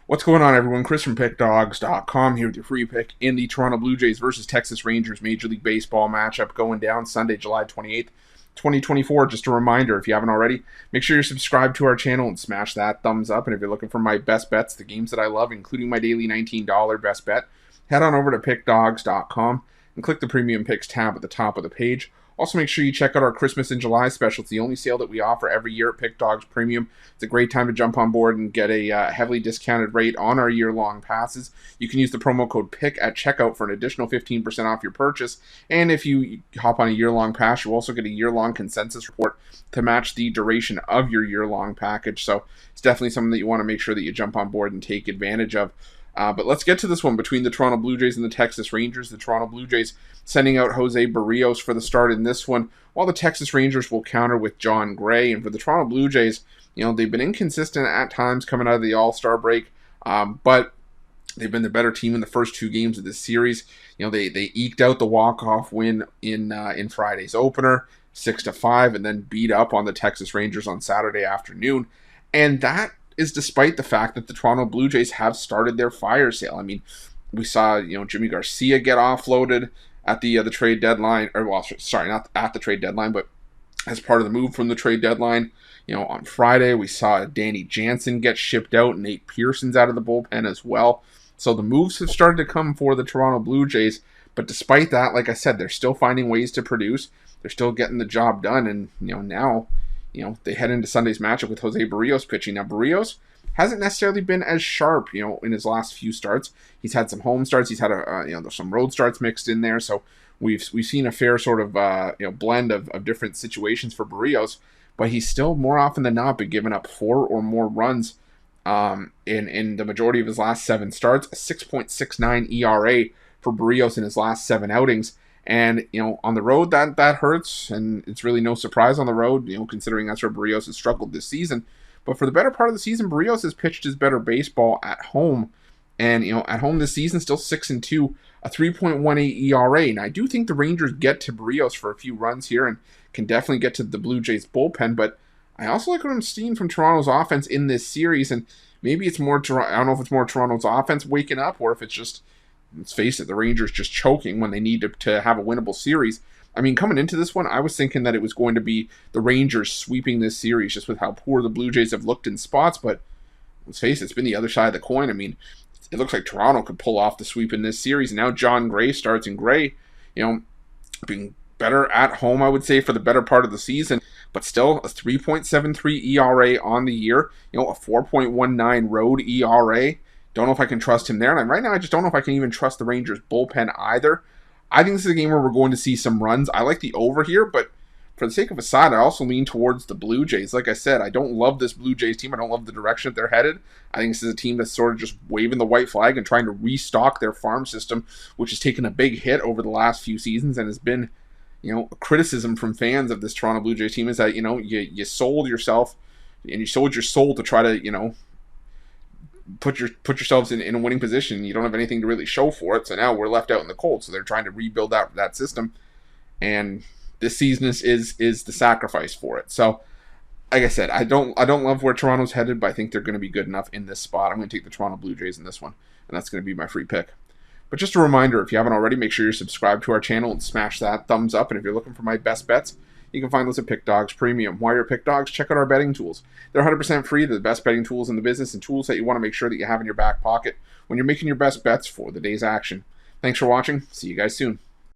What's going on, everyone? Chris from Pickdawgz.com here with your free pick in the Toronto Blue Jays versus Texas Rangers Major League Baseball matchup going down Sunday, July 28th, 2024. Just a reminder, if you haven't already, make sure you're subscribed to our channel and smash that thumbs up. And if you're looking for my best bets, the games that I love, including my daily $19 best bet, head on over to Pickdawgz.com and click the Premium Picks tab at the top of the page. Also, make sure you check out our Christmas in July special. It's the only sale that we offer every year at Pick Dawgz Premium. It's a great time to jump on board and get a heavily discounted rate on our year-long passes. You can use the promo code PICK at checkout for an additional 15% off your purchase. And if you hop on a year-long pass, you'll also get a year-long consensus report to match the duration of your year-long package. So it's definitely something that you want to make sure that you jump on board and take advantage of. But let's get to this one between the Toronto Blue Jays and the Texas Rangers. The Toronto Blue Jays sending out Jose Barrios for the start in this one, while the Texas Rangers will counter with John Gray. And for the Toronto Blue Jays, they've been inconsistent at times coming out of the All-Star break, but they've been the better team in the first two games of this series. They eked out the walk-off win in Friday's opener, 6-5, and then beat up on the Texas Rangers on Saturday afternoon. And that is despite the fact that the Toronto Blue Jays have started their fire sale. I mean, we saw, Jimmy Garcia get offloaded at the trade deadline, not at the trade deadline, but as part of the move from the trade deadline. On Friday, we saw Danny Jansen get shipped out, Nate Pearson's out of the bullpen as well. So the moves have started to come for the Toronto Blue Jays, but despite that, like I said, they're still finding ways to produce. They're still getting the job done, and now they head into Sunday's matchup with Jose Barrios pitching. Now, Barrios hasn't necessarily been as sharp, in his last few starts. He's had some home starts. He's had there's some road starts mixed in there. So we've seen a fair sort of blend of different situations for Barrios, but he's still more often than not been giving up 4 or more runs in the majority of his last 7 starts. A 6.69 ERA for Barrios in his last 7 outings. And, on the road, that hurts, and it's really no surprise on the road, considering that's where Barrios has struggled this season. But for the better part of the season, Barrios has pitched his better baseball at home. And, at home this season, still 6-2, a 3.18 ERA. And I do think the Rangers get to Barrios for a few runs here and can definitely get to the Blue Jays bullpen. But I also like what I'm seeing from Toronto's offense in this series. And maybe it's more, I don't know if it's more Toronto's offense waking up or if it's just, let's face it, the Rangers just choking when they need to have a winnable series. I mean, coming into this one, I was thinking that it was going to be the Rangers sweeping this series just with how poor the Blue Jays have looked in spots. But let's face it, it's been the other side of the coin. I mean, it looks like Toronto could pull off the sweep in this series. And now John Gray starts, and Gray, being better at home, I would say, for the better part of the season. But still, a 3.73 ERA on the year, a 4.19 road ERA. Don't know if I can trust him there. And right now, I just don't know if I can even trust the Rangers bullpen either. I think this is a game where we're going to see some runs. I like the over here, but for the sake of a side, I also lean towards the Blue Jays. Like I said, I don't love this Blue Jays team. I don't love the direction that they're headed. I think this is a team that's sort of just waving the white flag and trying to restock their farm system, which has taken a big hit over the last few seasons and has been, a criticism from fans of this Toronto Blue Jays team is that, you sold yourself and you sold your soul to try to, put yourselves in a winning position. You don't have anything to really show for it, so now we're left out in the cold. So they're trying to rebuild that system, and this season is the sacrifice for it. So, like I said, I don't love where Toronto's headed, but I think they're going to be good enough in this spot. I'm going to take the Toronto Blue Jays in this one, and that's going to be my free pick. But just a reminder, if you haven't already, make sure you're subscribed to our channel and smash that thumbs up. And if you're looking for my best bets, you can find those at Pick Dawgz Premium. While you're at Pick Dawgz, check out our betting tools. They're 100% free. They're the best betting tools in the business and tools that you want to make sure that you have in your back pocket when you're making your best bets for the day's action. Thanks for watching. See you guys soon.